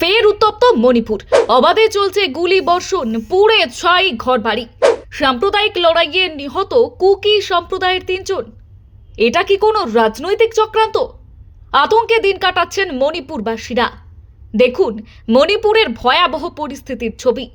ফের উত্তপ্ত মণিপুর। অবাধে চলছে গুলি বর্ষণ, পুড়ে ছাই ঘরবাড়ি। সাম্প্রদায়িক লড়াইয়ে নিহত কুকি সম্প্রদায়ের 3 জন। এটা কি কোনো রাজনৈতিক চক্রান্ত? আতঙ্কে দিন কাটাচ্ছেন মণিপুরবাসীরা। দেখুন মণিপুরের ভয়াবহ পরিস্থিতির ছবি।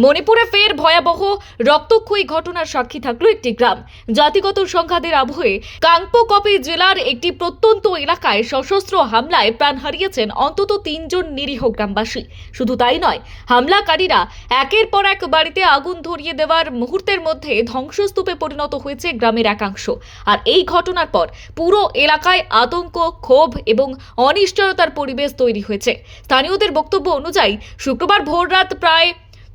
মণিপুরে ফের ভয়াবহ রক্তক্ষয়ী ঘটনার সাক্ষী থাকলো একটি গ্রাম। জাতিগত সংঘাতের আবহে কাংপোকপি জেলার একটি প্রত্যন্ত এলাকায় সশস্ত্র হামলায় প্রাণ হারিয়েছেন অন্তত 3 জন নিরীহ গ্রামবাসী। শুধু তাই নয়, হামলাকারীরা একের পর এক বাড়িতে আগুন ধরিয়ে দেওয়ার মুহূর্তের মধ্যে ধ্বংসস্তূপে পরিণত হয়েছে গ্রামের একাংশ। আর এই ঘটনার পর পুরো এলাকায় আতঙ্ক, ক্ষোভ এবং অনিশ্চয়তার পরিবেশ তৈরি হয়েছে। স্থানীয়দের বক্তব্য অনুযায়ী শুক্রবার ভোররাত প্রায়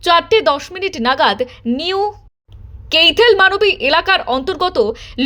4:10 নাগাদ নিউ কেইথেল মানবী এলাকার অন্তর্গত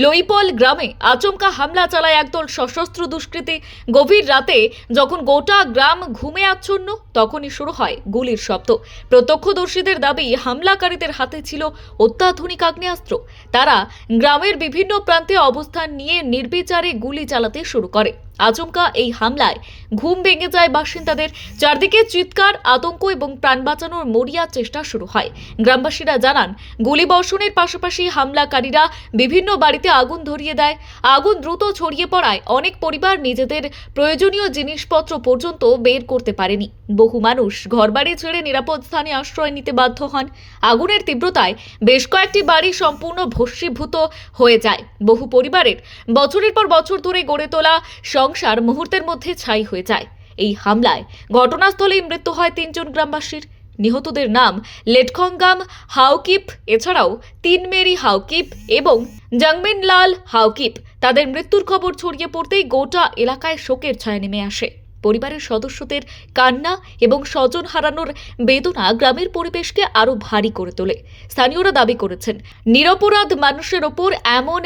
লইপল গ্রামে আচমকা হামলা চালায় একদল সশস্ত্র দুষ্কৃতী। গভীর রাতে যখন গোটা গ্রাম ঘুমে আচ্ছন্ন, তখনই শুরু হয় গুলির শব্দ। প্রত্যক্ষদর্শীদের দাবি, হামলাকারীদের হাতে ছিল অত্যাধুনিক আগ্নেয়াস্ত্র। তারা গ্রামের বিভিন্ন প্রান্তে অবস্থান নিয়ে নির্বিচারে গুলি চালাতে শুরু করে। আচমকা এই হামলায় ঘুম ভেঙে যায় বাসিন্দাদের। চারদিকে চিৎকার, আতঙ্ক এবং প্রাণ বাঁচানোর মরিয়া চেষ্টা শুরু হয়। গ্রামবাসীরা জানান, গুলি বর্ষণের পাশাপাশি হামলাকারীরা বিভিন্ন বাড়িতে আগুন ধরিয়ে দেয়। আগুন দ্রুত ছড়িয়ে পড়ায় অনেক পরিবার নিজেদের প্রয়োজনীয় জিনিসপত্র পর্যন্ত বের করতে পারেনি। বহু মানুষ ঘরবাড়ি ছেড়ে নিরাপদ স্থানে আশ্রয় নিতে বাধ্য হন। আগুনের তীব্রতায় বেশ কয়েকটি বাড়ি সম্পূর্ণ ভস্মীভূত হয়ে যায়। বহু পরিবারের বছরের পর বছর ধরে গড়ে তোলা সংসার মুহূর্তের মধ্যে ছাই হয়ে যায়। এই হামলায় ঘটনাস্থলেই মৃত্যু হয় 3 জন গ্রামবাসীর। নিহতদের নাম লেটখংগাম হাওকিপ, এছাড়াও তিনমেরি হাওকিপ এবং জংমিনলাল হাওকিপ। তাদের মৃত্যুর খবর ছড়িয়ে পড়তেই গোটা এলাকায় শোকের ছায়া নেমে আসে। পরিবারের সদস্যদের কান্না এবং স্বজন হারানোর বেদনা গ্রামের পরিবেশকে আরো ভারী করে তোলে। স্থানীয়রা দাবি করেছেন, নিরপরাধ মানুষের ওপর এমন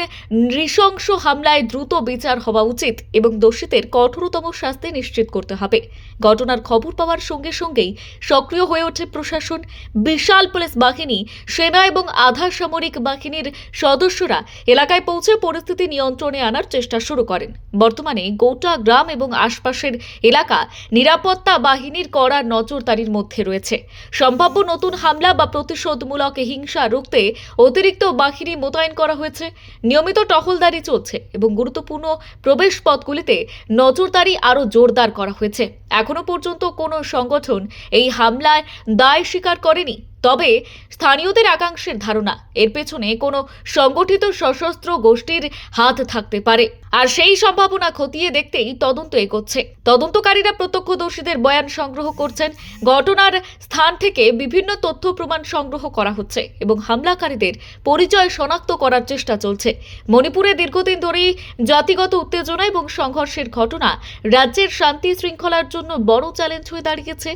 নৃশংস হামলায় দ্রুত বিচার হওয়া উচিত এবং দোষীদের কঠোরতম শাস্তি নিশ্চিত করতে হবে। ঘটনার খবর পাওয়ার সঙ্গে সঙ্গেই সক্রিয় হয়ে ওঠে প্রশাসন। বিশাল পুলিশ বাহিনী, সেনা এবং আধা সামরিক বাহিনীর সদস্যরা এলাকায় পৌঁছে পরিস্থিতি নিয়ন্ত্রণে আনার চেষ্টা শুরু করেন। বর্তমানে গোটা গ্রাম এবং আশপাশের এলাকা নিরাপত্তা বাহিনীর কড়া নজরদারির মধ্যে রয়েছে। সম্ভাব্য নতুন হামলা বা প্রতিশোধমূলক হিংসা রুখতে অতিরিক্ত বাহিনী মোতায়েন করা হয়েছে। নিয়মিত টহলদারি চলছে এবং গুরুত্বপূর্ণ প্রবেশপথগুলিতে নজরদারি আরও জোরদার করা হয়েছে। এখনো পর্যন্ত কোনো সংগঠন এই হামলায় দায় স্বীকার করেনি, তবে স্থানীয়দের একাংশের ধারণা এর পেছনে কোনো সংগঠিত সশস্ত্র গোষ্ঠীর হাত থাকতে পারে। আর সেই সম্ভাবনা খতিয়ে দেখতেই তদন্ত এগোচ্ছে। তদন্তকারীরা প্রত্যক্ষদর্শীদের বয়ান সংগ্রহ করছেন। ঘটনার স্থান থেকে বিভিন্ন তথ্য প্রমাণ সংগ্রহ করা হচ্ছে এবং হামলাকারীদের পরিচয় শনাক্ত করার চেষ্টা চলছে। মণিপুরে দীর্ঘদিন ধরেই জাতিগত উত্তেজনা এবং সংঘর্ষের ঘটনা রাজ্যের শান্তি শৃঙ্খলার জন্য বড় চ্যালেঞ্জ হয়ে দাঁড়িয়েছে।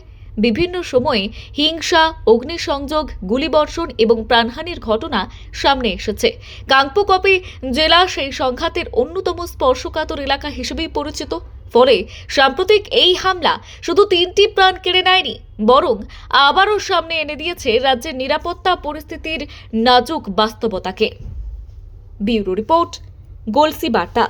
বিভিন্ন সময়ে হিংসা, অগ্নিসংযোগ, গুলিবর্ষণ এবং প্রাণহানির ঘটনা সামনে এসেছে। কাংপোকপি জেলা সেই সংঘাতের অন্যতম স্পর্শকাতর এলাকা হিসেবেই পরিচিত। ফলে সাম্প্রতিক এই হামলা শুধু 3টি প্রাণ কেড়ে নেয়নি, বরং আবারও সামনে এনে দিয়েছে রাজ্যের নিরাপত্তা পরিস্থিতির নাজুক বাস্তবতাকে। ব্যুরো রিপোর্ট, গলসি বার্তা।